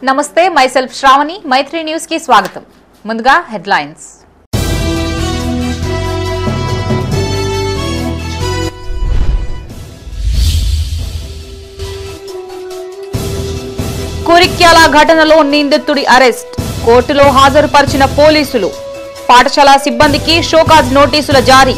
నమస్తే మైసెల్ఫ్ శ్రావణి మైత్రి న్యూస్ కి స్వాగతం. ముందుగా హెడ్లైన్స్. కురిక్యాల ఘటనలో నిందితుడి అరెస్ట్, కోర్టులో హాజరుపరిచిన పోలీసులు. పాఠశాల సిబ్బందికి షోకాజ్ నోటీసుల జారీ.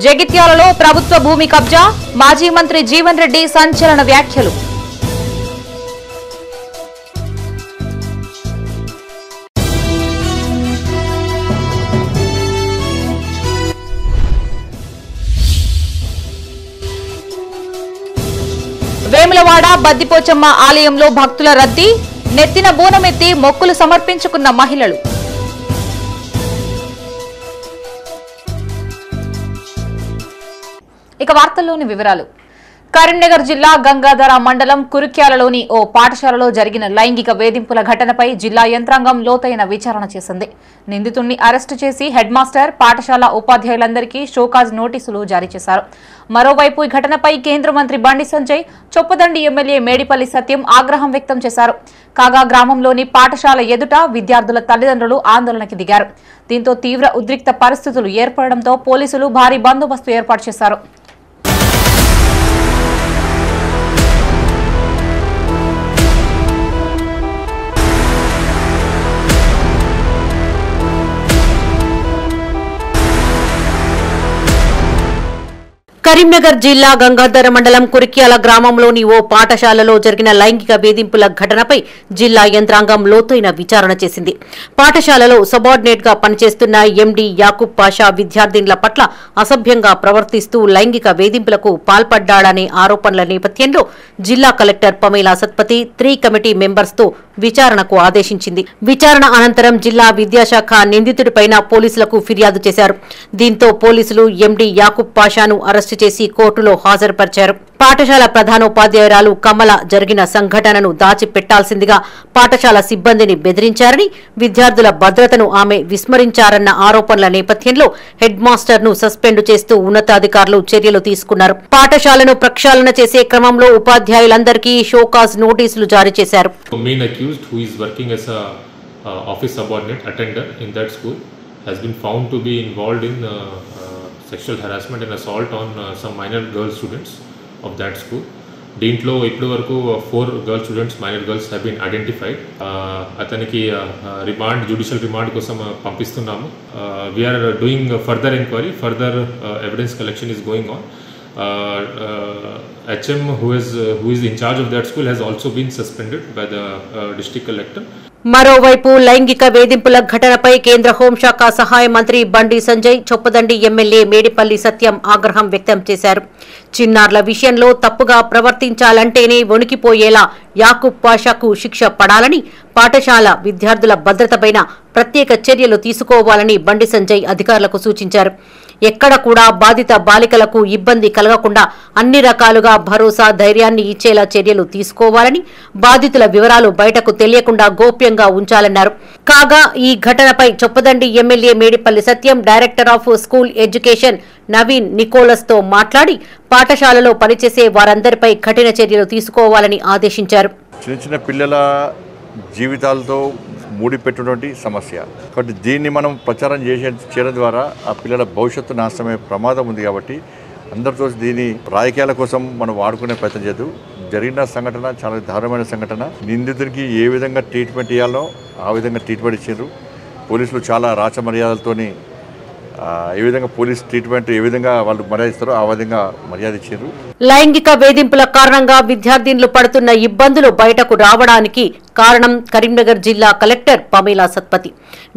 జగిత్యాలలో ప్రభుత్వ భూమి కబ్జా, మాజీ మంత్రి జీవన్ రెడ్డి సంచలన వ్యాఖ్యలు. వేములవాడ బద్దిపోచమ్మ ఆలయంలో భక్తుల రద్దీ, నెత్తిన బోనమెత్తి మొక్కులు సమర్పించుకున్న మహిళలు. ఇక వార్తల్లోని వివరాలు. కరీంనగర్ జిల్లా గంగాధర మండలం కురిక్యాలలోని ఓ పాఠశాలలో జరిగిన లైంగిక వేధింపుల ఘటనపై జిల్లా యంత్రాంగం లోతైన విచారణ చేసింది. నిందితుడిని అరెస్టు చేసి హెడ్ మాస్టర్, పాఠశాల ఉపాధ్యాయులందరికీ షోకాజ్ నోటీసులు జారీ చేశారు. మరోవైపు ఈ ఘటనపై కేంద్ర మంత్రి బండి సంజయ్, చొప్పదండి ఎమ్మెల్యే మేడిపల్లి సత్యం ఆగ్రహం వ్యక్తం చేశారు. కాగా గ్రామంలోని పాఠశాల ఎదుట విద్యార్థుల తల్లిదండ్రులు ఆందోళనకి దిగారు. దీంతో తీవ్ర ఉద్రిక్త పరిస్థితులు ఏర్పడడంతో పోలీసులు భారీ బందోబస్తు ఏర్పాటు చేశారు. కరీంనగర్ జిల్లా గంగాధర మండలం కురిక్యాల గ్రామంలోని ఓ పాఠశాలలో జరిగిన లైంగిక వేధింపుల ఘటనపై జిల్లా యంత్రాంగం లోతైన విచారణ చేసింది. పాఠశాలలో సబార్డినేట్ గా పనిచేస్తున్న ఎండీ యాకూబ్ పాషా విద్యార్థినుల పట్ల అసభ్యంగా ప్రవర్తిస్తూ లైంగిక వేధింపులకు పాల్పడ్డాడనే ఆరోపణల నేపథ్యంలో జిల్లా collector Pamela Satpathy 3 committee members తో విచారణకు ఆదేశించింది. విచారణ అనంతరం జిల్లా విద్యాశాఖ నిందితుడిపైన పోలీసులకు ఫిర్యాదు చేశారు. దీంతో పోలీసులు ఎండీ యాకూబ్ పాషాను అరెస్టు చేసి కోర్టులో హాజరుపరిచారు. పాఠశాల ప్రధానోపాధ్యాయురాలు కమల జరిగిన సంఘటనను దాచిపెట్టాల్సిందిగా పాఠశాల సిబ్బందిని బెదిరించారని, విద్యార్థుల భద్రతను ఆమె విస్మరించారన్న ఆరోపణల నేపథ్యంలో హెడ్ మాస్టర్ ను సస్పెండ్ చేస్తూ ఉన్నతాధికారులు చర్యలు తీసుకున్నారు. పాఠశాలను ప్రక్షాళన చేసే క్రమంలో ఉపాధ్యాయులందరికీ షోకాజ్ నోటీసులు జారీ చేశారు. has been found to be involved in sexual harassment and assault on some minor girl students of that school. దీంట్లో ఇప్పటి వరకు 4 girl students, minor girls have been identified. అతనికి జ్యుడిషియల్ రిమాండ్ కోసం పంపిస్తున్నాము. We are doing further inquiry, further evidence collection is going on. HM who is in charge of that school has also been suspended by the district collector. మరోవైపు లైంగిక వేధింపుల ఘటనపై కేంద్ర హోంశాఖ సహాయ మంత్రి బండి సంజయ్, చొప్పదండి ఎమ్మెల్యే మేడిపల్లి సత్యం ఆగ్రహం వ్యక్తం చేశారు. చిన్నారుల విషయంలో తప్పుగా ప్రవర్తించాలంటేనే వణికిపోయేలా యాకూబ్ పాషాకు శిక్ష పడాలని, పాఠశాల విద్యార్థుల భద్రతపైన ప్రత్యేక చర్యలు తీసుకోవాలని బండి సంజయ్ అధికారులకు సూచించారు. ఎక్కడ కూడా బాధిత బాలికలకు ఇబ్బంది కలగకుండా అన్ని రకాలుగా భరోసా, ధైర్యాన్ని ఇచ్చేలా చర్యలు తీసుకోవాలని, బాధితుల వివరాలు బయటకు తెలియకుండా గోప్యంగా ఉంచాలన్నారు. కాగా ఈ ఘటనపై Choppadandi MLA Medipalli Satyam director of school education Naveen Nicholas తో మాట్లాడి పాఠశాలలో పనిచేసే వారందరిపై కఠిన చర్యలు తీసుకోవాలని ఆదేశించారు. చిన్న పిల్లల జీవితాలతో ముడిపెట్టినటువంటి సమస్య కాబట్టి దీన్ని మనం ప్రచారం చేయడం ద్వారా ఆ పిల్లల భవిష్యత్తు నాశనమయ్యే ప్రమాదం ఉంది. కాబట్టి అందరితో దీని రాజకీయాల కోసం మనం వాడుకునే ప్రయత్నం చేయదు. జరిగిన సంఘటన చాలా దారుణమైన సంఘటన. నిందితుడికి ఏ విధంగా ట్రీట్మెంట్ ఇవ్వాలో ఆ విధంగా ట్రీట్మెంట్ ఇచ్చారు. పోలీసులు చాలా రాచ మర్యాదలతోని ఏ విధంగా పోలీస్ ట్రీట్మెంట్ ఏ విధంగా వాళ్ళు మర్యాద ఇస్తారో ఆ విధంగా మర్యాద ఇచ్చారు. లైంగిక వేధింపుల కారణంగా విద్యార్థినులు పడుతున్న ఇబ్బందులు బయటకు రావడానికి కారణం కరీంనగర్ జిల్లా కలెక్టర్ పమేలా సత్పతి.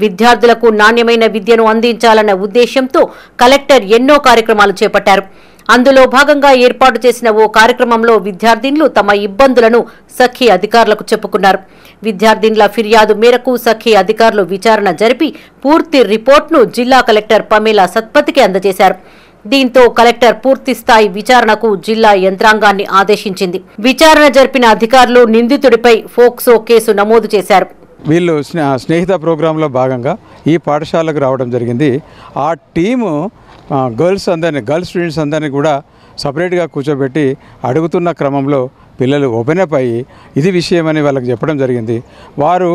విద్యార్థులకు నాణ్యమైన విద్యను అందించాలన్న ఉద్దేశంతో కలెక్టర్ ఎన్నో కార్యక్రమాలు చేపట్టారు. అందులో భాగంగా ఏర్పాటు చేసిన ఓ కార్యక్రమంలో విద్యార్థినులు తమ ఇబ్బందులను సఖీ అధికారులకు చెప్పుకున్నారు. విద్యార్థినుల ఫిర్యాదు మేరకు సఖీ అధికారులు విచారణ జరిపి పూర్తి రిపోర్ట్ను జిల్లా కలెక్టర్ పమేలా సత్పతికి అందజేశారు. దీంతో కలెక్టర్ పూర్తిస్థాయి విచారణకు జిల్లా యంత్రాంగాన్ని ఆదేశించింది. విచారణ జరిపిన అధికారులు నిందితుడిపై ఫోక్సో కేసు నమోదు చేశారు. వీళ్ళు స్నేహిత ప్రోగ్రాంలో భాగంగా ఈ పాఠశాలకు రావడం జరిగింది. ఆ టీము గర్ల్స్ స్టూడెంట్స్ అందరినీ కూడా సపరేట్గా కూర్చోబెట్టి అడుగుతున్న క్రమంలో పిల్లలు ఓపెన్ అప్ అయ్యి ఇది విషయమని వాళ్ళకి చెప్పడం జరిగింది. వారు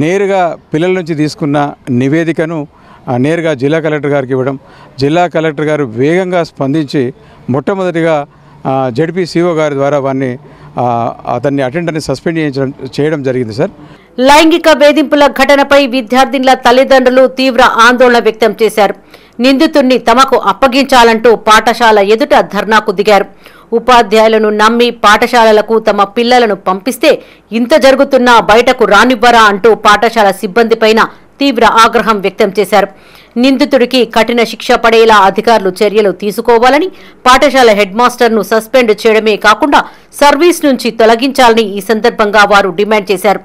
నేరుగా పిల్లల నుంచి తీసుకున్న నివేదికను నేరుగా జిల్లా కలెక్టర్ గారికి ఇవ్వడం, జిల్లా కలెక్టర్ గారు వేగంగా స్పందించి మొట్టమొదటిగా జడ్పీసీఓ గారి ద్వారా అతన్ని అటెండర్ని సస్పెండ్ చేయడం జరిగింది. సార్, లైంగిక వేధింపుల ఘటనపై విద్యార్థినుల తల్లిదండ్రులు తీవ్ర ఆందోళన వ్యక్తం చేశారు. నిందితుడిని తమకు అప్పగించాలంటూ పాఠశాల ఎదుట ధర్నాకు దిగారు. ఉపాధ్యాయులను నమ్మి పాఠశాలలకు తమ పిల్లలను పంపిస్తే ఇంత జరుగుతున్నా బయటకు రానివ్వరా అంటూ పాఠశాల సిబ్బందిపైన తీవ్ర ఆగ్రహం వ్యక్తం చేశారు. నిందితుడికి కఠిన శిక్ష పడేలా అధికారులు చర్యలు తీసుకోవాలని, పాఠశాల హెడ్ మాస్టర్ను సస్పెండ్ చేయడమే కాకుండా సర్వీస్ నుంచి తొలగించాలని ఈ సందర్భంగా వారు డిమాండ్ చేశారు.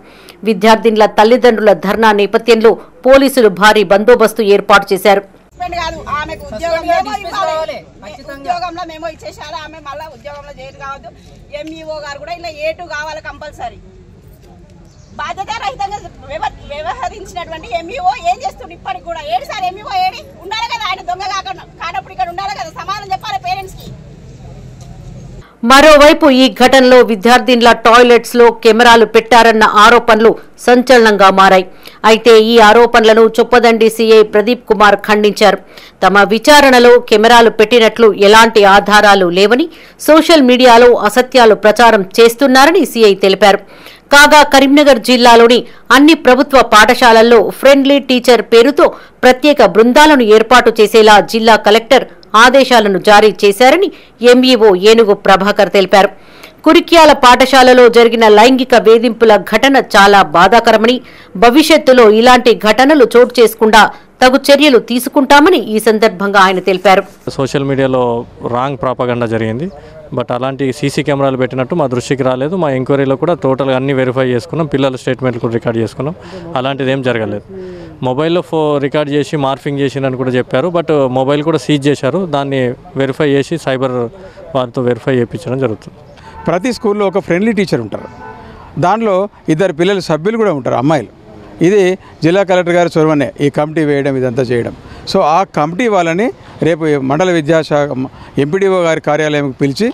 విద్యార్థినుల తల్లిదండ్రుల ధర్నా నేపథ్యంలో పోలీసులు భారీ బందోబస్తు ఏర్పాటు చేశారు. ఉద్యోగంలో మేము ఇచ్చేసారు, ఆమె మళ్ళీ ఉద్యోగంలో చేయరు కావద్దు. ఎంఈఓ గారు కూడా ఇలా A2 కావాలి కంపల్సరీ. బాధ్యత రహితంగా వ్యవహరించినటువంటి ఎంఈఓ ఏం చేస్తుంది ఇప్పటికి కూడా? ఏడుసారి ఎంఈఓ ఏడి ఉండాలి కదా, ఆయన దొంగ కానప్పుడు ఇక్కడ ఉండాలి కదా, సమాధానం చెప్పాలి పేరెంట్స్ కి. మరోవైపు ఈ ఘటనలో విద్యార్థినుల టాయిలెట్స్ లో కెమెరాలు పెట్టారన్న ఆరోపణలు సంచలనంగా మారాయి. అయితే ఈ ఆరోపణలను చొప్పదండి సీఐ ప్రదీప్ కుమార్ ఖండించారు. తమ విచారణలో కెమెరాలు పెట్టినట్లు ఎలాంటి ఆధారాలు లేవని, సోషల్ మీడియాలో అసత్యాలు ప్రచారం చేస్తున్నారని సీఐ తెలిపారు. కాగా కరీంనగర్ జిల్లాలోని అన్ని ప్రభుత్వ పాఠశాలల్లో ఫ్రెండ్లీ టీచర్ పేరుతో ప్రత్యేక బృందాలను ఏర్పాటు చేసేలా జిల్లా కలెక్టర్ ఆదేశాలను జారీ చేశారని ఎంఈఓ ఏనుగు ప్రభాకర్ తెలిపారు. కురిక్యాల పాఠశాలలో జరిగిన లైంగిక వేధింపుల ఘటన చాలా బాధాకరమని, భవిష్యత్తులో ఇలాంటి ఘటనలు చోటు చేసుకుండా తగు చర్యలు తీసుకుంటామని ఈ సందర్భంగా ఆయన తెలిపారు. సోషల్ మీడియాలో రాంగ్ ప్రాపగండా జరిగింది. బట్ అలాంటి సీసీ కెమెరాలు పెట్టినట్టు మా దృష్టికి రాలేదు. మా ఎంక్వైరీలో కూడా టోటల్గా అన్ని వెరిఫై చేసుకున్నాం, పిల్లల స్టేట్మెంట్లు కూడా రికార్డ్ చేసుకున్నాం. అలాంటిది ఏం జరగలేదు. మొబైల్లో రికార్డ్ చేసి మార్ఫింగ్ చేసిందని కూడా చెప్పారు. బట్ మొబైల్ కూడా సీజ్ చేశారు. దాన్ని వెరిఫై చేసి సైబర్ వారితో వెరిఫై చేయించడం జరుగుతుంది. ప్రతి స్కూల్లో ఒక ఫ్రెండ్లీ టీచర్ ఉంటారు. దానిలో 2 పిల్లల సభ్యులు కూడా ఉంటారు, అమ్మాయిలు. ఇది జిల్లా కలెక్టర్ గారి చొరవనే ఈ కమిటీ వేయడం, ఇదంతా చేయడం. సో ఆ కమిటీ వాళ్ళని రేపు మండల విద్యాశాఖ ఎంపీడీఓ గారి కార్యాలయంకి పిలిచి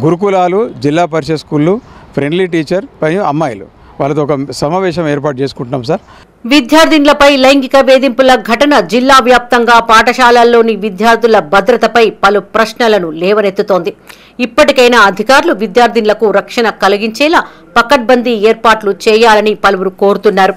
గురుకులాలు, జిల్లా పరిషత్ స్కూళ్ళు, ఫ్రెండ్లీ టీచర్ పై అమ్మాయిలు వాళ్ళతో ఒక సమావేశం ఏర్పాటు చేసుకుంటున్నాం. సార్, విద్యార్థినులపై లైంగిక వేధింపుల ఘటన జిల్లా వ్యాప్తంగా పాఠశాలల్లోని విద్యార్థుల భద్రతపై పలు ప్రశ్నలను లేవనెత్తుతోంది. ఇప్పటికైనా అధికారులు విద్యార్థినులకు రక్షణ కలిగించేలా పకడ్బందీ ఏర్పాట్లు చేయాలని పలువురు కోరుతున్నారు.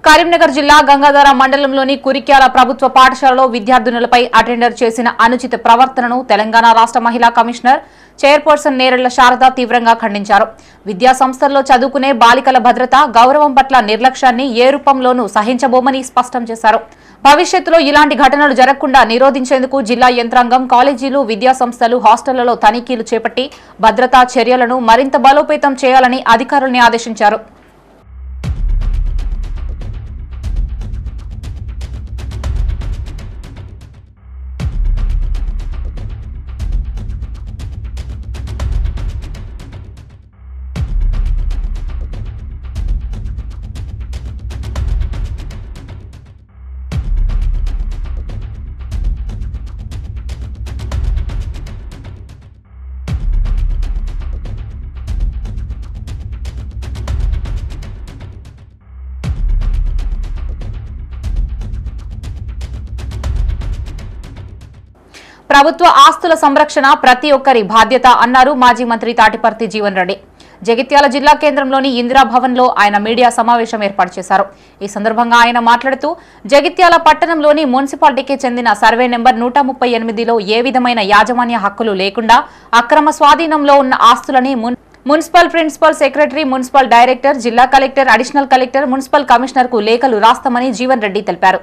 కరీంనగర్ జిల్లా గంగాధర మండలంలోని కురిక్యాల ప్రభుత్వ పాఠశాలలో విద్యార్థినులపై అటెండర్ చేసిన అనుచిత ప్రవర్తనను తెలంగాణ రాష్ట్ర మహిళా కమిషనర్ చైర్పర్సన్ నేరెళ్ల శారద తీవ్రంగా ఖండించారు. విద్యా సంస్థల్లో చదువుకునే బాలికల భద్రత, గౌరవం పట్ల నిర్లక్ష్యాన్ని ఏ రూపంలోనూ సహించబోమని స్పష్టం చేశారు. భవిష్యత్తులో ఇలాంటి ఘటనలు జరగకుండా నిరోధించేందుకు జిల్లా యంత్రాంగం, కాలేజీలు, విద్యా సంస్థలు, హాస్టళ్లలో తనిఖీలు చేపట్టి భద్రతా చర్యలను మరింత బలోపేతం చేయాలని అధికారుల్ని ఆదేశించారు. ప్రభుత్వ ఆస్తుల సంరక్షణ ప్రతి ఒక్కరి బాధ్యత అన్నారు మాజీ మంత్రి తాటిపర్తి జీవన్ రెడ్డి. జగిత్యాల జిల్లా కేంద్రంలోని ఇందిరా భవన్లో ఆయన మీడియా సమావేశం ఏర్పాటు చేశారు. ఈ సందర్భంగా ఆయన మాట్లాడుతూ జగిత్యాల పట్టణంలోని మున్సిపాలిటీకి చెందిన సర్వే నెంబర్ 138లో ఏ విధమైన యాజమాన్య హక్కులు లేకుండా అక్రమ స్వాధీనంలో ఉన్న ఆస్తులని municipal principal secretary, municipal director, జిల్లా collector, additional collector, municipal commissioner కు లేఖలు రాస్తామని జీవన్ రెడ్డి తెలిపారు.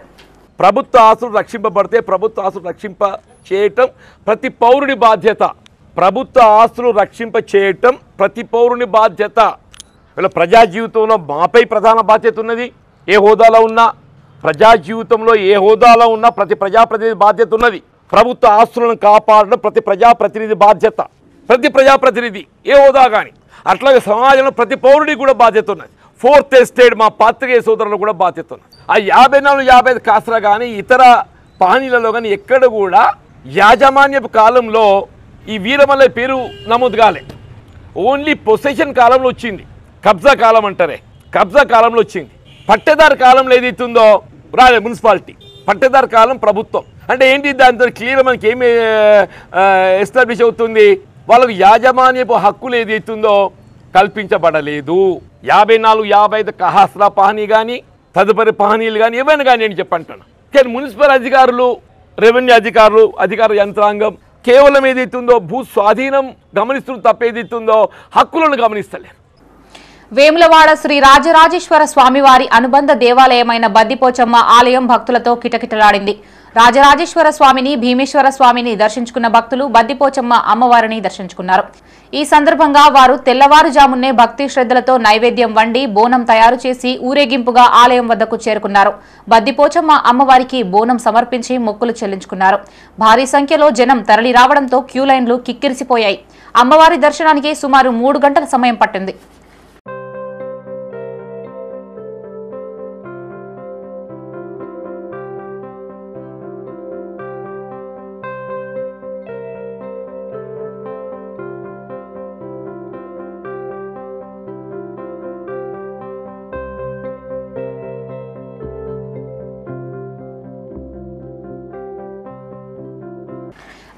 ప్రభుత్వ ఆస్తులు రక్షింపబడితే ప్రభుత్వ ఆస్తులు రక్షింప చేయటం ప్రతి పౌరుని బాధ్యత. ప్రభుత్వ ఆస్తులు రక్షింప చేయటం ప్రతి పౌరుని బాధ్యత. వీళ్ళ ప్రజా జీవితంలో మాపై ప్రధాన బాధ్యత ఉన్నది. ఏ హోదాలో ఉన్నా, ప్రజా జీవితంలో ఏ హోదాలో ఉన్నా ప్రతి ప్రజాప్రతినిధి బాధ్యత ఉన్నది. ప్రభుత్వ ఆస్తులను కాపాడడం ప్రతి ప్రజాప్రతినిధి బాధ్యత. ప్రతి ప్రజాప్రతినిధి ఏ హోదా కానీ, అట్లాగే సమాజంలో ప్రతి పౌరుడికి కూడా బాధ్యత ఉన్నది. ఫోర్త్ ఎస్టేట్ మా పాత్రికేయ సోదరులు కూడా బాధ్యత ఉన్నది. ఆ 54-55 కాసరా కానీ ఇతర పానీలలో కానీ ఎక్కడ కూడా యాజమాన్యపు కాలంలో ఈ వీరమల్లయ్య పేరు నమోదు కాలే. ఓన్లీ పొసెషన్ కాలంలో వచ్చింది. కబ్జా కాలం అంటారే, కబ్జా కాలంలో వచ్చింది. పట్టేదారు కాలంలో ఏదైతుందో రాలే మున్సిపాలిటీ. పట్టేదారు కాలం ప్రభుత్వం అంటే ఏంటి? దాంతో క్లియర్ మనకి ఏమి ఎస్టాబ్లిష్ అవుతుంది? వాళ్ళకు యాజమాన్యపు హక్కులు ఏదైతుందో కల్పించబడలేదు. 54-55 కహాస్రా పహానీ కానీ తదుపరి పహానీలు కానీ ఏమైనా కానీ నేను చెప్పంటాను. కానీ మున్సిపల్ అధికారులు, రెవెన్యూ అధికారులు, అధికార యంత్రాంగం కేవలం ఏదైతుందో భూ స్వాధీనం గమనిస్తున్న తప్ప ఏదైతుందో హక్కులను గమనిస్తలేరు. వేములవాడ శ్రీ రాజరాజేశ్వర స్వామివారి అనుబంధ దేవాలయమైన బద్దిపోచమ్మ ఆలయం భక్తులతో కిటకిటలాడింది. రాజరాజేశ్వర స్వామిని, భీమేశ్వర స్వామిని దర్శించుకున్న భక్తులు బద్దిపోచమ్మ అమ్మవారిని దర్శించుకున్నారు. ఈ సందర్భంగా వారు తెల్లవారుజామునే భక్తి శ్రద్ధలతో నైవేద్యం వండి బోనం తయారు చేసి ఊరేగింపుగా ఆలయం వద్దకు చేరుకున్నారు. బద్దిపోచమ్మ అమ్మవారికి బోనం సమర్పించి మొక్కులు చెల్లించుకున్నారు. భారీ సంఖ్యలో జనం తరలి రావడంతో క్యూలైన్లు కిక్కిరిసిపోయాయి. అమ్మవారి దర్శనానికి సుమారు 3 గంటల సమయం పట్టింది.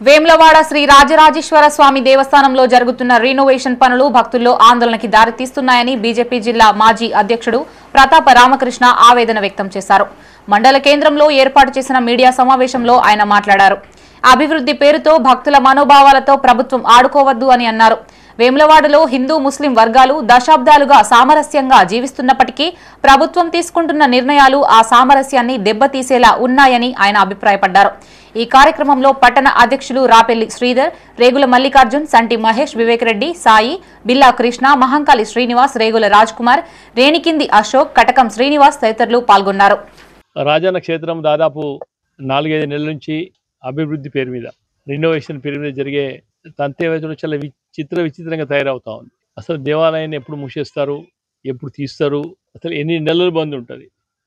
వేములవాడ శ్రీ రాజరాజేశ్వర స్వామి దేవస్థానంలో జరుగుతున్న రీనోవేషన్ పనులు భక్తుల్లో ఆందోళనకి దారితీస్తున్నాయని బీజేపీ జిల్లా మాజీ అధ్యక్షుడు ప్రతాప రామకృష్ణ ఆవేదన వ్యక్తం చేశారు. మండల కేంద్రంలో ఏర్పాటు చేసిన మీడియా సమావేశంలో ఆయన మాట్లాడారు. అభివృద్ధి పేరుతో భక్తుల మనోభావాలతో ప్రభుత్వం ఆడుకోవద్దు అని అన్నారు. వేములవాడలో హిందూ ముస్లిం వర్గాలు దశాబ్దాలుగా సామరస్యంగా జీవిస్తున్నప్పటికీ ప్రభుత్వం తీసుకుంటున్న నిర్ణయాలు ఆ సామరస్యాన్ని దెబ్బతీసేలా ఉన్నాయని ఆయన అభిప్రాయపడ్డారు. ఈ కార్యక్రమంలో పట్టణ అధ్యక్షులు రాపెల్లి శ్రీధర్, రేగుల మల్లికార్జున్, సంటి మహేష్, వివేక్ రెడ్డి, సాయి, బిల్లా కృష్ణ, మహంకాళి శ్రీనివాస్, రేగుల రాజ్ కుమార్, రేణికింది అశోక్, కటకం శ్రీనివాస్ తదితరులు పాల్గొన్నారు. రాజన్న క్షేత్రం దాదాపు 4-5 నెలల నుంచి అభివృద్ధి పేరు మీద, రినోవేషన్ పేరు మీద జరిగే తంతేవైతే చాలా విచిత్రంగా తయారవుతా ఉంది. అసలు దేవాలయాన్ని ఎప్పుడు మూసేస్తారు, ఎప్పుడు తీస్తారు, అసలు ఎన్ని నెలలు బంద్ ఉంటుంది,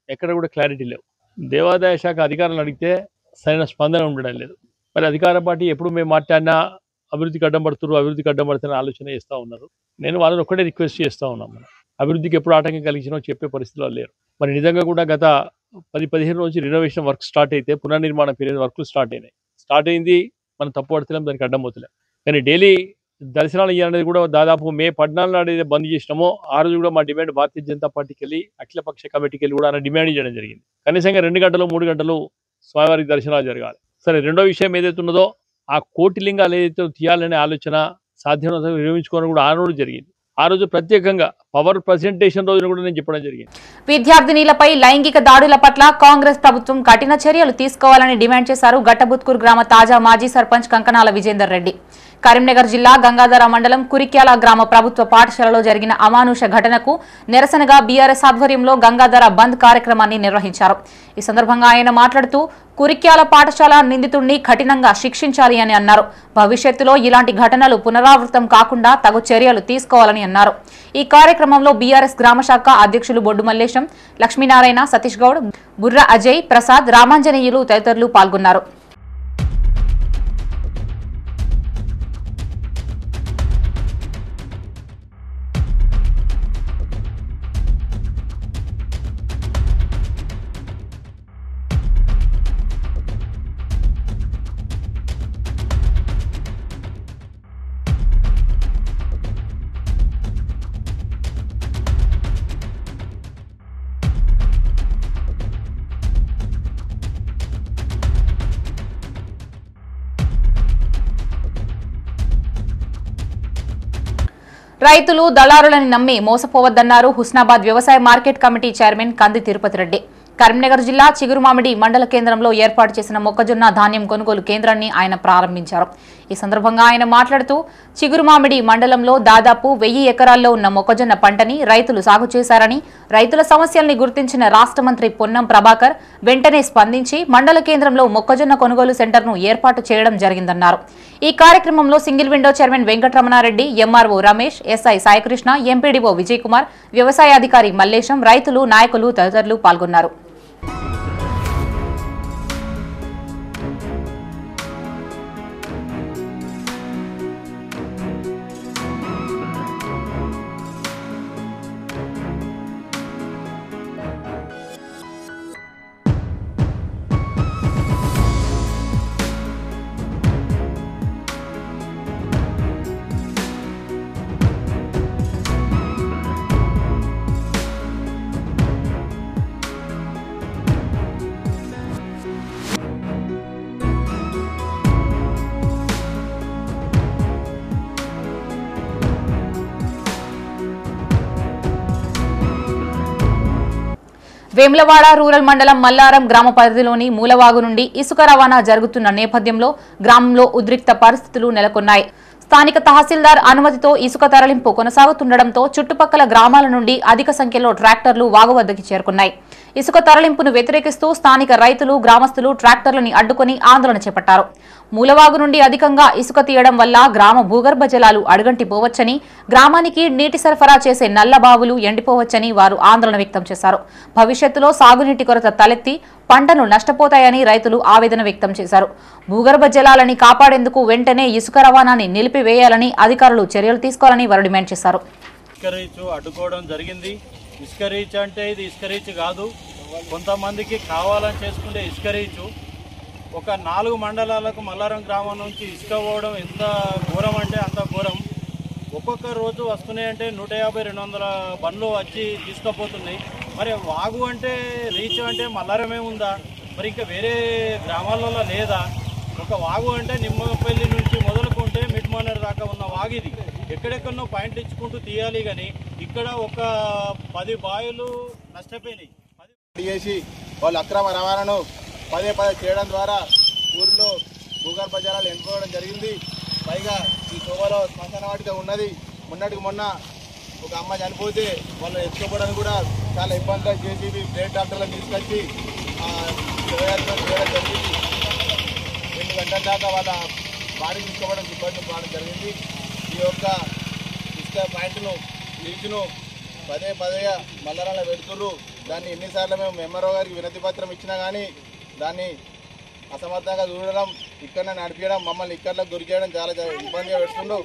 ఎక్కడ కూడా క్లారిటీ లేవు. దేవాదాయ శాఖ అధికారులను అడిగితే సరైన స్పందన ఉండడం లేదు. మరి అధికార పార్టీ ఎప్పుడు మేము మాట్లాడినా అభివృద్ధికి అడ్డం పడుతున్న ఆలోచన చేస్తూ ఉన్నారు. నేను వాళ్ళని ఒక్కటే రిక్వెస్ట్ చేస్తూ ఉన్నాను, మనం అభివృద్ధికి ఎప్పుడు ఆటంకం కలిగించినో చెప్పే పరిస్థితిలో లేరు. మరి నిజంగా కూడా గత 10-15 రోజు రినోవేషన్ వర్క్ స్టార్ట్ అయితే పునర్నిర్మాణ పీరియడ్ వర్క్లు స్టార్ట్ అయింది. మనం తప్పు పడతలేం, దానికి అడ్డం పోతలేం. కానీ డైలీ దర్శనాలు ఇవ్వాలనేది కూడా దాదాపు మే 14 నాడు ఏదైతే బంద్ చేసినామో ఆ రోజు కూడా మా డిమాండ్ భారతీయ జనతా పార్టీకి వెళ్ళి అఖిలపక్ష కమిటీకి వెళ్ళి కూడా ఆయన డిమాండ్ చేయడం జరిగింది. కనీసంగా 2 గంటలు 3 గంటలు స్వామివారికి దర్శనాలు జరగాలి. సరే, రెండో విషయం ఏదైతే ఉన్నదో ఆ కోటి లింగాలు ఏదైతే తీయాలనే ఆలోచన సాధ్యమైనంత నిర్వహించుకోవడం కూడా ఆ రోజు జరిగింది. ఆ రోజు ప్రత్యేకంగా పవర్ ప్రజెంటేషన్ రోజున కూడా నేను చెప్పడం జరిగింది. విద్యార్థినిలపై లైంగిక దాడుల పట్ల కాంగ్రెస్ ప్రభుత్వం కఠిన చర్యలు తీసుకోవాలని డిమాండ్ చేశారు గట్టబుత్కూర్ గ్రామ తాజా మాజీ సర్పంచ్ కంకనాల విజేందర్ రెడ్డి. కరీంనగర్ జిల్లా గంగాధర మండలం కురిక్యాల గ్రామ ప్రభుత్వ పాఠశాలలో జరిగిన అమానుష ఘటనకు నిరసనగా బీఆర్ఎస్ ఆధ్వర్యంలో గంగాధర బంద్ కార్యక్రమాన్ని నిర్వహించారు. ఈ సందర్భంగా ఆయన మాట్లాడుతూ కురిక్యాల పాఠశాల నిందితుడిని కఠినంగా శిక్షించాలి అని అన్నారు. భవిష్యత్తులో ఇలాంటి ఘటనలు పునరావృతం కాకుండా తగు చర్యలు తీసుకోవాలని అన్నారు. ఈ కార్యక్రమంలో బీఆర్ఎస్ గ్రామ శాఖ అధ్యక్షులు బొడ్డు మల్లేశం, లక్ష్మీనారాయణ, సతీష్ గౌడ్, బుర్ర అజయ్, ప్రసాద్, రామాంజనేయులు తదితరులు పాల్గొన్నారు. రైతులు దళారులని నమ్మి మోసపోవద్దన్నారు హుస్నాబాద్ వ్యవసాయ మార్కెట్ కమిటీ చైర్మన్ కంది తిరుపతి రెడ్డి. కరీంనగర్ జిల్లా చిగురుమామిడి మండల కేంద్రంలో ఏర్పాటు చేసిన మొక్కజొన్న ధాన్యం కొనుగోలు కేంద్రాన్ని ఆయన ప్రారంభించారు. ఈ సందర్భంగా ఆయన మాట్లాడుతూ చిగురుమామిడి మండలంలో దాదాపు 1000 ఎకరాల్లో ఉన్న మొక్కజొన్న పంటని రైతులు సాగు చేశారని, రైతుల సమస్యల్ని గుర్తించిన రాష్ట్ర మంత్రి పొన్నం ప్రభాకర్ వెంటనే స్పందించి మండల కేంద్రంలో మొక్కజొన్న కొనుగోలు సెంటర్ను ఏర్పాటు చేయడం జరిగిందన్నారు. ఈ కార్యక్రమంలో single window chairman Venkataramana Reddy, MRO Ramesh, SI Saikrishna, MPDO Vijay Kumar, వ్యవసాయాధికారి మల్లేశం, రైతులు, నాయకులు తదితరులు పాల్గొన్నారు. వేములవాడ రూరల్ మండలం మల్లారం గ్రామ పరిధిలోని మూలవాగు నుండి ఇసుక రవాణా జరుగుతున్న నేపథ్యంలో గ్రామంలో ఉద్రిక్త పరిస్థితులు నెలకొన్నాయి. స్థానిక తహసీల్దార్ అనుమతితో ఇసుక తరలింపు కొనసాగుతుండటంతో చుట్టుపక్కల గ్రామాల నుండి అధిక సంఖ్యలో ట్రాక్టర్లు వాగు వద్దకి చేరుకున్నాయి. ఇసుక తరలింపును వ్యతిరేకిస్తూ స్థానిక రైతులు, గ్రామస్తులు ట్రాక్టర్లని అడ్డుకుని ఆందోళన చేపట్టారు. మూలవాగు నుండి అధికంగా ఇసుక తీయడం వల్ల గ్రామ భూగర్భ జలాలు అడుగంటిపోవచ్చని, గ్రామానికి నీటి సరఫరా చేసే నల్ల బావులు ఎండిపోవచ్చని వారు ఆందోళన వ్యక్తం చేశారు. భవిష్యత్తులో సాగునీటి కొరత తలెత్తి పంటలు నష్టపోతాయని రైతులు ఆవేదన వ్యక్తం చేశారు. భూగర్భ జలాలని కాపాడేందుకు వెంటనే ఇసుక రవాణాని నిలిపివేయాలని, అధికారులు చర్యలు తీసుకోవాలని వారు డిమాండ్ చేశారు. అడ్డుకోవడం జరిగింది. ఇసుక రీచ్ అంటే ఇది ఇసుక రీచ్ కాదు, కొంతమందికి కావాలని చేసుకుంటే ఇసుక రీచు. ఒక 4 మండలాలకు మల్లారం గ్రామం నుంచి ఇసుక పోవడం ఎంత ఘోరం అంటే అంత ఘోరం. ఒక్కొక్క రోజు వస్తున్నాయంటే 150-200 బండ్లు వచ్చి తీసుకుపోతున్నాయి. మరి వాగు అంటే రీచ్ అంటే మల్లారమే ఉందా, మరి ఇంకా వేరే గ్రామాలలో లేదా? ఒక వాగు అంటే నిమ్మపల్లి నుంచి మొదలుకుంటే మిడ్మానర్ దాకా ఉన్న వాగు ఇది. ఎక్కడెక్కడో పాయింట్లు ఇచ్చుకుంటూ తీయాలి, కానీ ఇక్కడ ఒక 10 బావిలు నష్టపోయినాయి. చేసి వాళ్ళు అక్రమ రవాణాను పదే చేయడం ద్వారా ఊరిలో భూగర్భ జలాలు ఎండుకోవడం జరిగింది. పైగా ఈ శోభలో శ్మశాన వాటిక ఉన్నది. మొన్నటికి మొన్న ఒక అమ్మ చనిపోతే వాళ్ళు ఎత్తుకోవడానికి కూడా చాలా ఇబ్బందులు చేసి ప్రైవేట్ డాక్టర్లను తీసుకొచ్చి చేయడం జరిగింది. 2 గంటల దాకా వాళ్ళ బాడీ తీసుకోవడం ఇబ్బంది పడడం జరిగింది. ఈ యొక్క ఇసుక పాయింట్ను లీజును పదే మల్లరంలో పెడుతున్నారు. దాన్ని ఎన్నిసార్లు మేము ఎంఆర్ఓ గారికి వినతి పత్రం ఇచ్చినా కానీ దాన్ని అసమర్థంగా చూడడం, ఇక్కడనే నడిపించడం, మమ్మల్ని ఇక్కడలకు గురిచేయడం చాలా ఇబ్బందిగా పెడుతుండ్రు.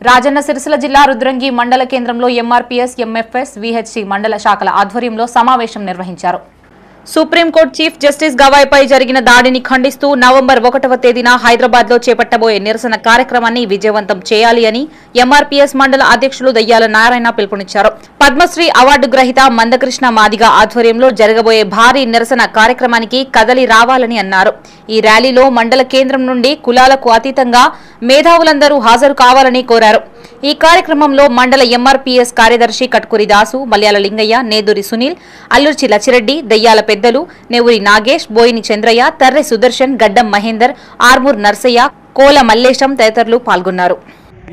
రాజన్న సిరిసిల్ల జిల్లా రుద్రంగి మండల కేంద్రంలో ఎంఆర్పీఎస్, ఎంఎఫ్ఎస్, విహెచ్సి మండల శాఖల ఆధ్వర్యంలో సమావేశం నిర్వహించారు. సుప్రీంకోర్టు చీఫ్ జస్టిస్ గవాయ్పై జరిగిన దాడిని ఖండిస్తూ నవంబర్ 1వ తేదీన హైదరాబాద్లో చేపట్టబోయే నిరసన కార్యక్రమాన్ని విజయవంతం చేయాలి అని ఎంఆర్పీఎస్ మండల అధ్యక్షులు దయ్యాల నారాయణ పిలుపునిచ్చారు. పద్మశ్రీ అవార్డు గ్రహీత మందకృష్ణ మాదిగ ఆధ్వర్యంలో జరగబోయే భారీ నిరసన కార్యక్రమానికి కదలి రావాలని అన్నారు. ఈ ర్యాలీలో మండల కేంద్రం నుండి కులాలకు అతీతంగా మేధావులందరూ హాజరు కావాలని కోరారు. ఈ కార్యక్రమంలో మండల ఎంఆర్పీఎస్ కార్యదర్శి కట్కూరి దాసు, మల్యాల లింగయ్య, నేదూరి సునీల్, అల్లూర్చి లచ్చిరెడ్డి, దయ్యాల పెద్దలు, నెవురి నాగేష్, బోయిని చంద్రయ్య, తర్రె సుదర్శన్, గడ్డం మహేందర్, ఆర్మూర్ నర్సయ్య, కోల మల్లేశం తదితరులు పాల్గొన్నారు.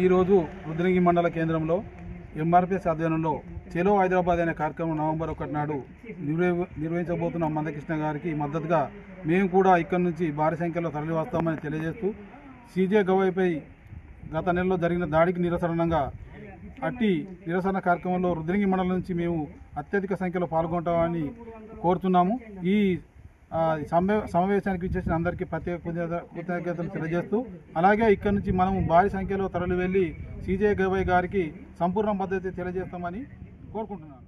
ఈరోజు రుద్రంగి మండల కేంద్రంలో ఎంఆర్పీఎస్ ఆధ్వర్యంలో చెలో హైదరాబాద్ అనే కార్యక్రమం నవంబర్ 1 నాడు నిర్వహించబోతున్న మందకృష్ణ గారికి మద్దతుగా మేము కూడా ఇక్కడి నుంచి భారీ సంఖ్యలో తరలి వస్తామని తెలియజేస్తూ సీజే గవాయ్పై గత నెలలో జరిగిన దాడికి నిరసనంగా అట్టి నిరసన కార్యక్రమంలో రుద్రంగి మండలం నుంచి మేము అత్యధిక సంఖ్యలో పాల్గొంటామని కోరుతున్నాము. ఈ సమావేశానికి ఇచ్చేసిన అందరికీ ప్రత్యేక కృతజ్ఞతలు తెలియజేస్తూ, అలాగే ఇక్కడ నుంచి మనం భారీ సంఖ్యలో తరలి వెళ్లి సీజే గవాయ్ గారికి సంపూర్ణ మద్దతు తెలియజేస్తామని కోరుకుంటున్నాను.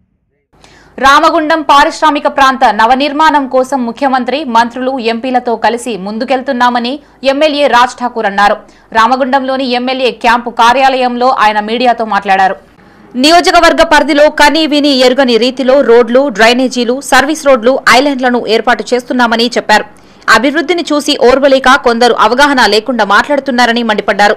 రామగుండం పారిశ్రామిక ప్రాంత నవనిర్మాణం కోసం ముఖ్యమంత్రి, మంత్రులు, ఎంపీలతో కలిసి ముందుకెళ్తున్నామని ఎమ్మెల్యే రాజ్ ఠాకూర్ అన్నారు. రామగుండంలోని ఎమ్మెల్యే క్యాంపు కార్యాలయంలో ఆయన మీడియాతో మాట్లాడారు. నియోజకవర్గ పరిధిలో కనీ విని ఎరుగని రీతిలో రోడ్లు, డ్రైనేజీలు, సర్వీస్ రోడ్లు, ఐలాండ్లను ఏర్పాటు చేస్తున్నామని చెప్పారు. అభివృద్ధిని చూసి ఓర్వలేక కొందరు అవగాహన లేకుండా మాట్లాడుతున్నారని మండిపడ్డారు.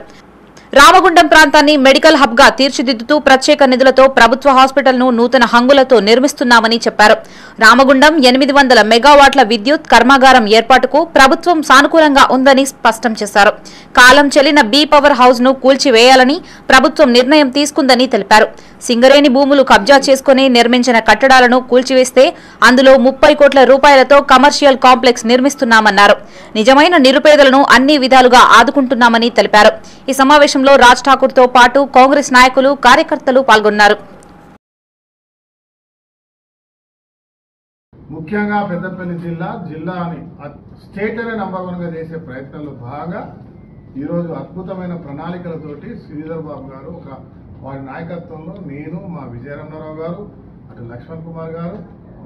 రామగుండం ప్రాంతాన్ని మెడికల్ హబ్ గా తీర్చిదిద్దుతూ ప్రత్యేక నిధులతో ప్రభుత్వ హాస్పిటల్ ను నూతన హంగులతో నిర్మిస్తున్నామని చెప్పారు. రామగుండం 800 మెగావాట్ల విద్యుత్ కర్మాగారం ఏర్పాటుకు ప్రభుత్వం సానుకూలంగా ఉందని స్పష్టం చేశారు. కాలం చెల్లిన బీ పవర్ హౌస్ ను కూల్చివేయాలని ప్రభుత్వం నిర్ణయం తీసుకుందని తెలిపారు. సింగరేణి భూములు కబ్జా చేసుకుని నిర్మించిన కట్టడాలను కూల్చివేస్తే అందులో 30 కోట్ల రూపాయలతో కమర్షియల్ కాంప్లెక్స్ నిర్మిస్తున్నామన్నారు. నిజమైన నిరుపేదలను అన్ని విధాలుగా ఆదుకుంటున్నామని తెలిపారు. ఈ సమావేశంలో రాజ్ ఠాకూర్ తో పాటు కాంగ్రెస్ నాయకులు కార్యకర్తలు పాల్గొన్నారు. ముఖ్యంగా పెద్దపల్లి జిల్లాని స్టేట్ అనే నంబర్ 1గా చేసే ప్రయత్నంలో భాగంగా ఈరోజు అద్భుతమైన ప్రణాళికలతోటి శ్రీధర్ బాబు గారు వారి నాయకత్వంలో నేను మా విజయరామరావు గారు అటు లక్ష్మణ్ కుమార్ గారు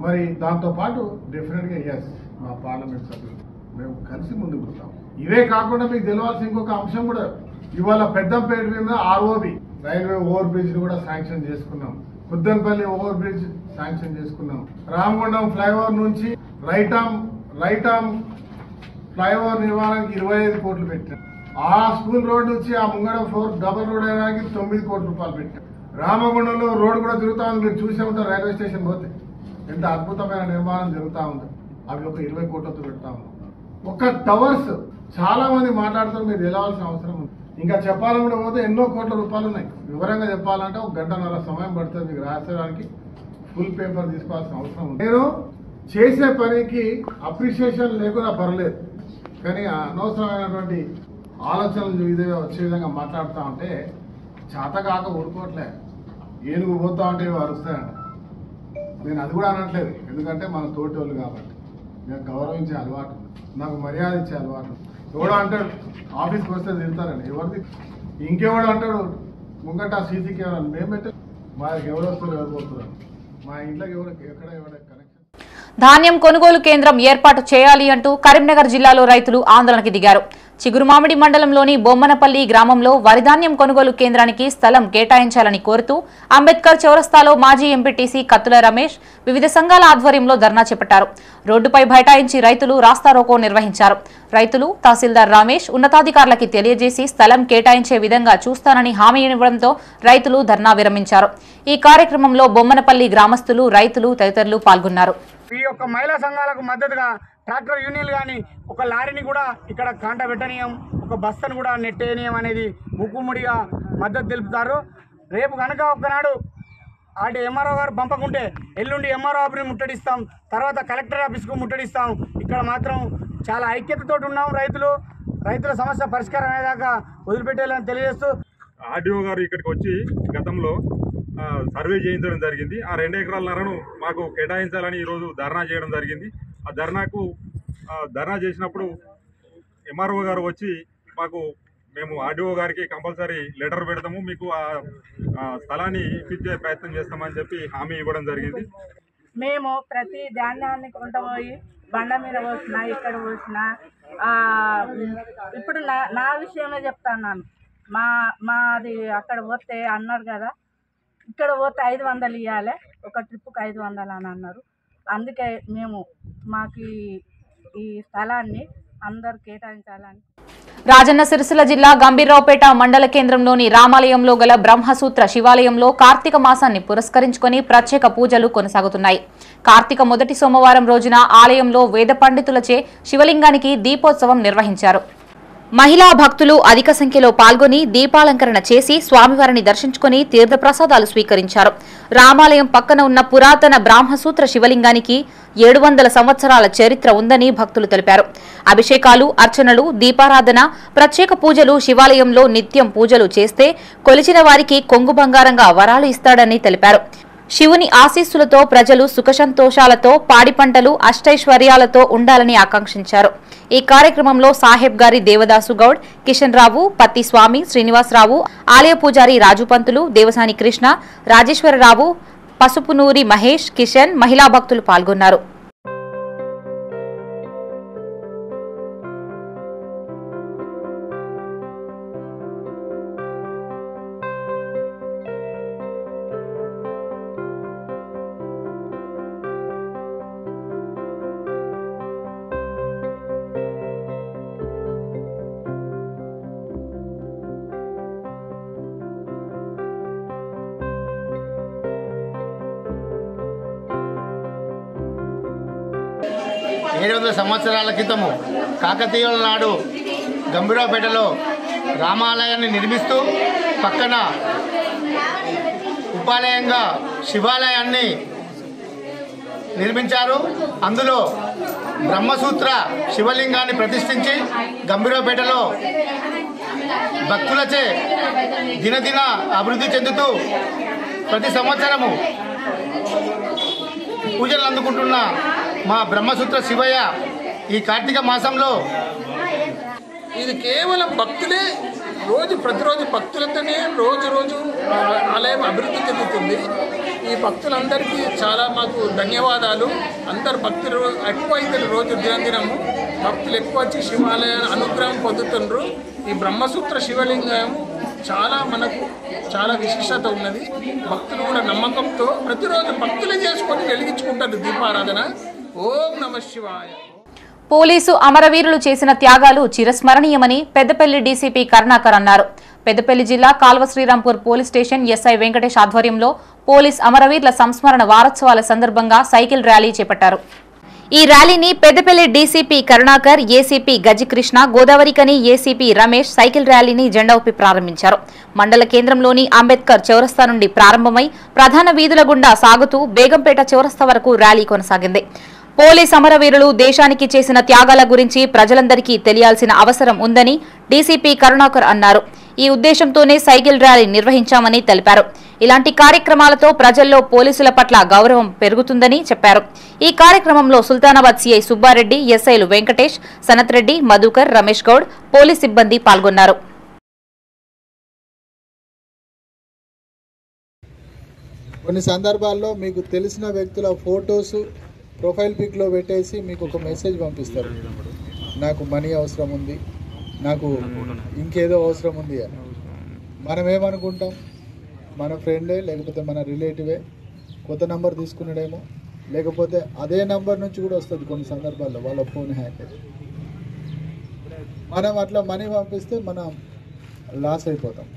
మరి దాంతోపాటు డెఫినెట్గా మా పార్లమెంట్ సభ్యులు మేము కలిసి ముందుకు పోతాం. ఇవే కాకుండా మీకు తెలవాల్సిన ఇంకొక అంశం కూడా ఇవాళ పెద్దంపేట మీద ఆర్ఓబి రైల్వే ఓవర్ బ్రిడ్జ్ కూడా శాంక్షన్ చేసుకున్నాం. కుద్దన్పల్లి ఓవర్ బ్రిడ్జ్ శాంక్షన్ చేసుకున్నాం. రామగుండం ఫ్లైఓవర్ నుంచి రైట్ ఆర్మ్ ఫ్లైఓవర్ నిర్మాణానికి 25 కోట్లు పెట్టాం. ఆ స్కూల్ రోడ్ నుంచి ఆ ముంగడం డబుల్ రోడ్ వేయడానికి 9 కోట్ల రూపాయలు పెట్టాం. రామగుండంలో రోడ్ కూడా తిరుగుతా ఉంది, మీరు చూసే ఉంటారు. రైల్వే స్టేషన్ పోతే ఎంత అద్భుతమైన నిర్మాణం జరుగుతూ ఉంది. అవి ఒక 20 కోట్లతో పెడతా ఉన్నాం. ఒక టవర్స్ చాలా మంది మాట్లాడుతూ మీరు తెలవాల్సిన అవసరం ఉంది. ఇంకా చెప్పాలని పోతే ఎన్నో కోట్ల రూపాయలు ఉన్నాయి. వివరంగా చెప్పాలంటే 1 గంటన్నర సమయం పడుతుంది మీకు రాసడానికి. ఫుల్ పేపర్ తీసుకోవాల్సిన అవసరం ఉంది. నేను చేసే పనికి అప్రిషియేషన్ లేకుండా పర్లేదు, కానీ అనవసరమైనటువంటి ఆలోచనలు ఇదే వచ్చే విధంగా మాట్లాడుతూ ఉంటే చేతకాక ఊరుకోవట్లే. ఏనుగు పోతా ఉంటే అరుస్తాయంట. నేను అది కూడా అనట్లేదు, ఎందుకంటే మన తోటి వాళ్ళు కాబట్టి నేను గౌరవించే అలవాటు, నాకు మర్యాద ఇచ్చే అలవాటు. ఎవడో అంటాడు ఆఫీస్కి వస్తే తిడతారని, ఎవరిది ఇంకెవడు అంటాడు ముంగట సీసీ కెమెరాలు మేము పెట్టారు. మా ఎవరు వస్తారు ఎవరు పోతున్నారు, మా ఇంట్లోకి ఎక్కడ కనెక్షన్. ధాన్యం కొనుగోలు కేంద్రం ఏర్పాటు చేయాలి అంటూ కరీంనగర్ జిల్లాలో రైతులు ఆందోళనకు దిగారు. చిగురుమామిడి మండలంలోని బొమ్మనపల్లి గ్రామంలో వరిధాన్యం కొనుగోలు కేంద్రానికి స్థలం కేటాయించాలని కోరుతూ అంబేద్కర్ చౌరస్తాలో మాజీ ఎంపీటీసీ కత్తుల రమేష్ వివిధ సంఘాల ఆధ్వర్యంలో ధర్నా చేపట్టారు. రోడ్డుపై బైఠాయించి రైతులు రాస్తారోకో నిర్వహించారు. రైతులు తహసీల్దార్ రమేష్ ఉన్నతాధికారులకి తెలియజేసి స్థలం కేటాయించే విధంగా చూస్తానని హామీ ఇవ్వడంతో రైతులు ధర్నా విరమించారు. ఈ కార్యక్రమంలో బొమ్మనపల్లి గ్రామస్తులు, రైతులు తదితరులు పాల్గొన్నారు. ఈ యొక్క మహిళా సంఘాలకు మద్దతుగా ట్రాక్టర్ యూనియన్లు కానీ ఒక లారీని కూడా ఇక్కడ కాంట పెట్టనీయం, ఒక బస్సును కూడా నెట్టేయనీయం అనేది ముక్కుముడిగా మద్దతు తెలుపుతారు. రేపు కనుక ఒకనాడు అటు ఎంఆర్ఓ గారు పంపకుంటే ఎల్లుండి ఎంఆర్ఓ ఆఫీస్ని ముట్టడిస్తాం, తర్వాత కలెక్టర్ ఆఫీస్కు ముట్టడిస్తాం. ఇక్కడ మాత్రం చాలా ఐక్యతతో ఉన్నాం. రైతుల సమస్య పరిష్కారం అయ్యేదాకా వదిలిపెట్టేయాలని తెలియజేస్తూ ఆర్డీఓ గారు ఇక్కడికి వచ్చి గతంలో సర్వే చేయించడం జరిగింది. ఆ 2 ఎకరాలన్నరను మాకు కేటాయించాలని ఈరోజు ధర్నా చేయడం జరిగింది. ఆ ధర్నా చేసినప్పుడు ఎంఆర్ఓ గారు వచ్చి మేము ఆర్డీఓ గారికి కంపల్సరీ లెటర్ పెడతాము, మీకు ఆ స్థలాన్ని ఇప్పించే ప్రయత్నం చేస్తామని చెప్పి హామీ ఇవ్వడం జరిగింది. మేము ప్రతి ధాన్యాన్ని కొంటపోయి బండ మీద పోసినా ఇక్కడ పోసినా ఇప్పుడు నా విషయమే చెప్తాను. మాది అక్కడ పోతే అన్నారు కదా, ఇక్కడ పోతే 500 ఇవ్వాలి, ఒక ట్రిప్పుకి 500 అని అన్నారు. అందుకే మాకు ఈ స్థలాన్ని అందరు కేటాయించాలని. రాజన్న సిరిసిల్ల జిల్లా గంభీర్రావుపేట మండల కేంద్రంలోని రామాలయంలో గల బ్రహ్మసూత్ర శివాలయంలో కార్తీక మాసాన్ని పురస్కరించుకొని ప్రత్యేక పూజలు కొనసాగుతున్నాయి. కార్తీక మొదటి సోమవారం రోజున ఆలయంలో వేద పండితులచే శివలింగానికి దీపోత్సవం నిర్వహించారు. మహిళా భక్తులు అధిక సంఖ్యలో పాల్గొని దీపాలంకరణ చేసి స్వామివారిని దర్శించుకుని తీర్థప్రసాదాలు స్వీకరించారు. రామాలయం పక్కన ఉన్న పురాతన బ్రహ్మసూత్ర శివలింగానికి 700 సంవత్సరాల చరిత్ర ఉందని భక్తులు తెలిపారు. అభిషేకాలు, అర్చనలు, దీపారాధన, ప్రత్యేక పూజలు, శివాలయంలో నిత్యం పూజలు చేస్తే కొలిచిన వారికి కొంగు బంగారంగా వరాలు ఇస్తాడని తెలిపారు. శివుని ఆశీస్సులతో ప్రజలు సుఖసంతోషాలతో, పాడి పంటలు, అష్టైశ్వర్యాలతో ఉండాలని ఆకాంక్షించారు. ఈ కార్యక్రమంలో సాహెబ్ గారి దేవదాసు గౌడ్, కిషన్ రావు, పత్తి స్వామి, శ్రీనివాసరావు, ఆలయ పూజారి రాజుపంతులు, దేవసాని కృష్ణ, రాజేశ్వరరావు, పసుపునూరి మహేష్, కిషన్, మహిళా భక్తులు పాల్గొన్నారు. 700 సంవత్సరాల క్రితము కాకతీయుల నాడు గంభీరావుపేటలో రామాలయాన్ని నిర్మిస్తూ పక్కన ఉపాలయంగా శివాలయాన్ని నిర్మించారు. అందులో బ్రహ్మసూత్ర శివలింగాన్ని ప్రతిష్ఠించి గంభీరావుపేటలో భక్తులచే దినదిన అభివృద్ధి చెందుతూ ప్రతి సంవత్సరము పూజలు అందుకుంటున్న మా బ్రహ్మసూత్ర శివయ్య ఈ కార్తీక మాసంలో ఇది కేవలం భక్తులే ప్రతిరోజు భక్తులతోనే రోజు ఆలయం అభివృద్ధి చెందుతుంది. ఈ భక్తులందరికీ చాలా మాకు ధన్యవాదాలు. అందరు భక్తులు ఎక్కువ అయితే రోజు దినదినము భక్తులు ఎక్కువ వచ్చి శివాలయాన్ని అనుగ్రహం పొందుతుండ్రు. ఈ బ్రహ్మసూత్ర శివలింగం మనకు చాలా విశిష్టత ఉన్నది. భక్తులు కూడా నమ్మకంతో ప్రతిరోజు భక్తులే చేసుకొని వెలిగించుకుంటారు దీపారాధన. ఓం నమః శివాయ. పోలీసు అమరవీరులు చేసిన త్యాగాలు చిరస్మరణీయమని పెద్దపల్లి డీసీపీ కరుణాకర్ అన్నారు. పెద్దపల్లి జిల్లా Kalva Srirampur police station SI Venkatesh ఆధ్వర్యంలో పోలీస్ అమరవీరుల సంస్మరణ వారోత్సవాల సందర్భంగా సైకిల్ ర్యాలీ చేపట్టారు. ఈ ర్యాలీని Peddapalli DCP Karunakar, ACP Gajikrishna, Godavarikhani ACP Ramesh cycle ర్యాలీని జెండా ఊపి ప్రారంభించారు. మండల కేంద్రంలోని అంబేద్కర్ చౌరస్తా నుండి ప్రారంభమై ప్రధాన వీధుల గుండా సాగుతూ బేగంపేట చౌరస్తా వరకు ర్యాలీ కొనసాగింది. పోలీస్ అమరవీరులు దేశానికి చేసిన త్యాగాల గురించి ప్రజలందరికీ తెలియాల్సిన అవసరం ఉందని డీసీపీ కరుణాకర్ అన్నారు. ఈ ఉద్దేశంతోనే సైకిల్ ర్యాలీ నిర్వహించామని తెలిపారు. ఇలాంటి కార్యక్రమాలతో ప్రజల్లో పోలీసుల పట్ల గౌరవం పెరుగుతుందని చెప్పారు. ఈ కార్యక్రమంలో సుల్తానాబాద్ సీఐ సుబ్బారెడ్డి, ఎస్ఐలు వెంకటేష్, సనత్ రెడ్డి, మధుకర్, రమేష్ గౌడ్, పోలీస్ సిబ్బంది పాల్గొన్నారు. కొన్ని సందర్భాల్లో మీకు తెలిసిన వ్యక్తుల ఫోటోస్ ప్రొఫైల్ పిక్లో పెట్టేసి మీకు ఒక మెసేజ్ పంపిస్తారు, నాకు మనీ అవసరం ఉంది, నాకు ఇంకేదో అవసరం ఉంది అని. మనం ఏమనుకుంటాం, మన ఫ్రెండే లేకపోతే మన రిలేటివే కొత్త నంబర్ తీసుకున్నాడేమో, లేకపోతే అదే నంబర్ నుంచి కూడా వస్తుంది కొన్ని సందర్భాల్లో వాళ్ళ ఫోన్ హ్యాక్ అయితే. మనం అట్లా మనీ పంపిస్తే మనం లాస్ అయిపోతాం.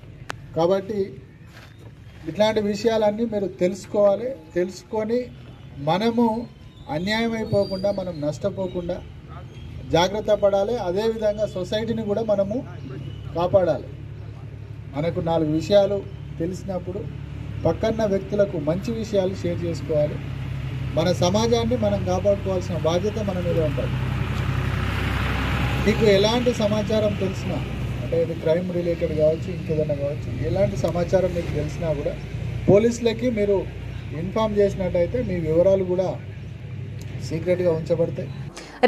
కాబట్టి ఇట్లాంటి విషయాలన్నీ మీరు తెలుసుకోవాలి. తెలుసుకొని మనము అన్యాయం అయిపోకుండా, మనం నష్టపోకుండా జాగ్రత్త పడాలి. అదేవిధంగా సొసైటీని కూడా మనము కాపాడాలి. మనకు 4 విషయాలు తెలిసినప్పుడు పక్కన్న వ్యక్తులకు మంచి విషయాలు షేర్ చేసుకోవాలి. మన సమాజాన్ని మనం కాపాడుకోవాల్సిన బాధ్యత మన మీద ఉంటుంది. మీకు ఎలాంటి సమాచారం తెలిసినా, అంటే ఇది క్రైమ్ రిలేటెడ్ కావచ్చు, ఇంకేదైనా కావచ్చు, ఎలాంటి సమాచారం మీకు తెలిసినా కూడా పోలీసులకి మీరు ఇన్ఫార్మ్ చేసినట్టయితే మీ వివరాలు కూడా సీక్రెట్గా ఉంచబడతాయి.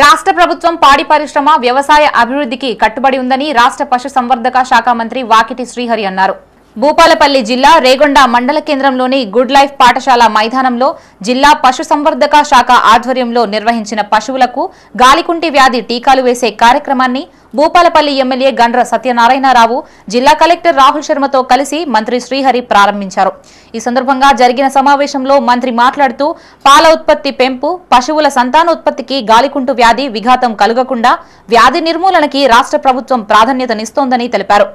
రాష్ట్ర ప్రభుత్వం పాడి పరిశ్రమ, వ్యవసాయ అభివృద్ధికి కట్టుబడి ఉందని రాష్ట్ర పశుసంవర్ధక శాఖ మంత్రి వాకిటి శ్రీహరి అన్నారు. భూపాలపల్లి జిల్లా రేగొండ మండల కేంద్రంలోని గుడ్ లైఫ్ పాఠశాల మైదానంలో జిల్లా పశుసంవర్ధక శాఖ ఆధ్వర్యంలో నిర్వహించిన పశువులకు గాలికుంటి వ్యాధి టీకాలు వేసే కార్యక్రమాన్ని భూపాలపల్లి ఎమ్మెల్యే గండ్ర సత్యనారాయణరావు జిల్లా కలెక్టర్ రాహుల్ శర్మతో కలిసి మంత్రి శ్రీహరి ప్రారంభించారు. ఈ సందర్భంగా జరిగిన సమావేశంలో మంత్రి మాట్లాడుతూ పాల ఉత్పత్తి పెంపు, పశువుల సంతానోత్పత్తికి గాలికుంటు వ్యాధి విఘాతం కలుగకుండా వ్యాధి నిర్మూలనకి రాష్ట్ర ప్రభుత్వం ప్రాధాన్యతనిస్తోందని తెలిపారు.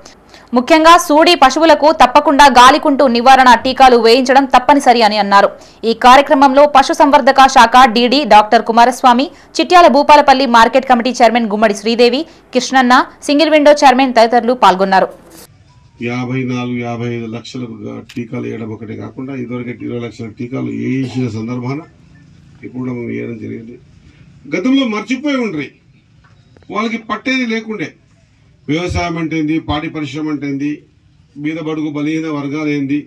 ముఖ్యంగా సూడి పశువులకు తప్పకుండా గాలికుంటు నివారణ టీకాలు వేయించడం తప్పనిసరి అని అన్నారు. ఈ కార్యక్రమంలో పశుసంవర్ధక శాఖ DD doctor Kumaraswamy, Chityal Bhupalpally market committee chairman Gummadi Sridevi, Krishnanna, single window chairman తదితరులు పాల్గొన్నారు. 54-55 లక్షల టీకాలు వేయడం ఒకటే కాకుండా ఇదివరకు 20 లక్షల టీకాలు వేయించిన సందర్భాన ఇప్పుడు మనం వేయడం జరిగింది. గతంలో మర్చిపోయి ఉంటాయి, వాళ్ళకి పట్టేది లేకుండే. వ్యవసాయం అంటే ఏంది, పాడి పరిశ్రమ అంటే ఏంది, బీద బడుగు బలహీన వర్గాలు ఏంది,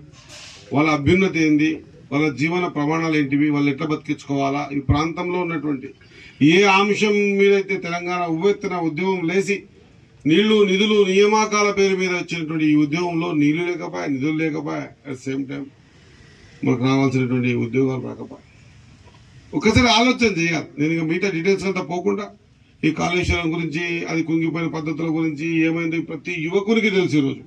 వాళ్ళ అభ్యున్నతి ఏంది, వాళ్ళ జీవన ప్రమాణాలు ఏంటివి, వాళ్ళు ఎట్లా బతికించుకోవాలా, ఈ ప్రాంతంలో ఉన్నటువంటి ఏ అంశం మీదైతే తెలంగాణ ఉవ్వెత్తున ఉద్యమం లేచి నీళ్లు, నిధులు, నియామకాల పేరు మీద వచ్చినటువంటి ఈ ఉద్యమంలో నీళ్లు లేకపోయా, నిధులు లేకపోయా, అట్ సేమ్ టైం మనకు రావాల్సినటువంటి ఉద్యోగాలు రాకపోయా. ఒక్కసారి ఆలోచన చేయాలి. నేను ఇక మిగతా డీటెయిల్స్ అంతా పోకుండా ఈ కాళేశ్వరం గురించి, అది కుంగిపోయిన పద్ధతుల గురించి ఏమైంది ప్రతి యువకునికి తెలుసు. ఈరోజు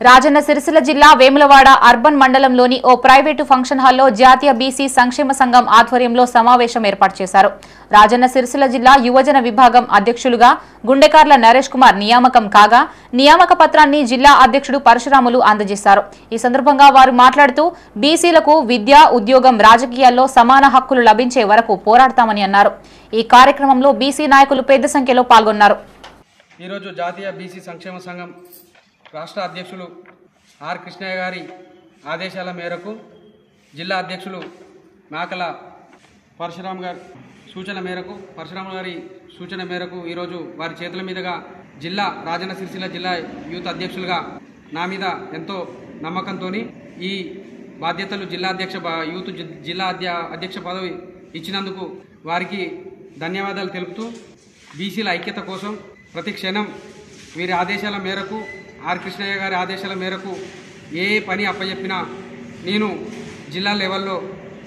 రాజన్న సిరిసిల్ల జిల్లా వేములవాడ అర్బన్ మండలంలోని ఓ ప్రైవేటు ఫంక్షన్ హాల్లో జాతీయ బీసీ సంక్షేమ సంఘం ఆధ్వర్యంలో సమావేశం ఏర్పాటు చేశారు. రాజన్న సిరిసిల్ల జిల్లా యువజన విభాగం అధ్యక్షులుగా గుండెకార్ల నరేష్ కుమార్ నియామకం కాగా నియామక పత్రాన్ని జిల్లా అధ్యక్షుడు పరశురాములు అందజేశారు. ఈ సందర్భంగా వారు మాట్లాడుతూ బీసీలకు విద్య, ఉద్యోగం, రాజకీయాల్లో సమాన హక్కులు లభించే వరకు పోరాడతామని అన్నారు. ఈ కార్యక్రమంలో బీసీ నాయకులు పెద్ద సంఖ్యలో పాల్గొన్నారు. ఈరోజు జాతీయ బీసీ సంక్షేమ సంఘం రాష్ట్ర అధ్యక్షులు ఆర్ కృష్ణయ్య గారి ఆదేశాల మేరకు జిల్లా అధ్యక్షులు మేకల పరశురామ్ గారి సూచన మేరకు ఈరోజు వారి చేతుల మీదుగా రాజన్న సిరిసిల్ల జిల్లా యూత్ అధ్యక్షులుగా నా మీద ఎంతో నమ్మకంతో ఈ బాధ్యతలు జిల్లా అధ్యక్ష పదవి ఇచ్చినందుకు వారికి ధన్యవాదాలు తెలుపుతూ బీసీల ఐక్యత కోసం ప్రతి క్షణం వీరి ఆదేశాల మేరకు ఆర్ కృష్ణయ్య గారి ఆదేశాల మేరకు ఏ పని అప్పచెప్పినా నేను జిల్లా లెవెల్లో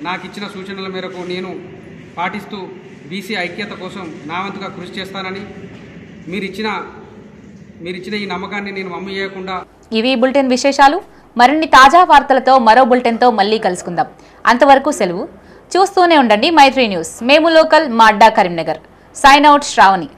నాకు ఇచ్చిన సూచనల మేరకు నేను పాటిస్తూ బీసీ ఐక్యత కోసం నా వంతుగా కృషి చేస్తానని మీరిచ్చిన ఈ నమ్మకాన్ని నేను వమ్ము చేయకుండా. ఇవి బులెటిన్ విశేషాలు. మరిన్ని తాజా వార్తలతో మరో బులెటిన్తో మళ్ళీ కలుసుకుందాం. అంతవరకు సెలవు. చూస్తూనే ఉండండి మైత్రి న్యూస్. మేము లోకల్, మా అడ్డా కరీంనగర్. Sign out Shravani.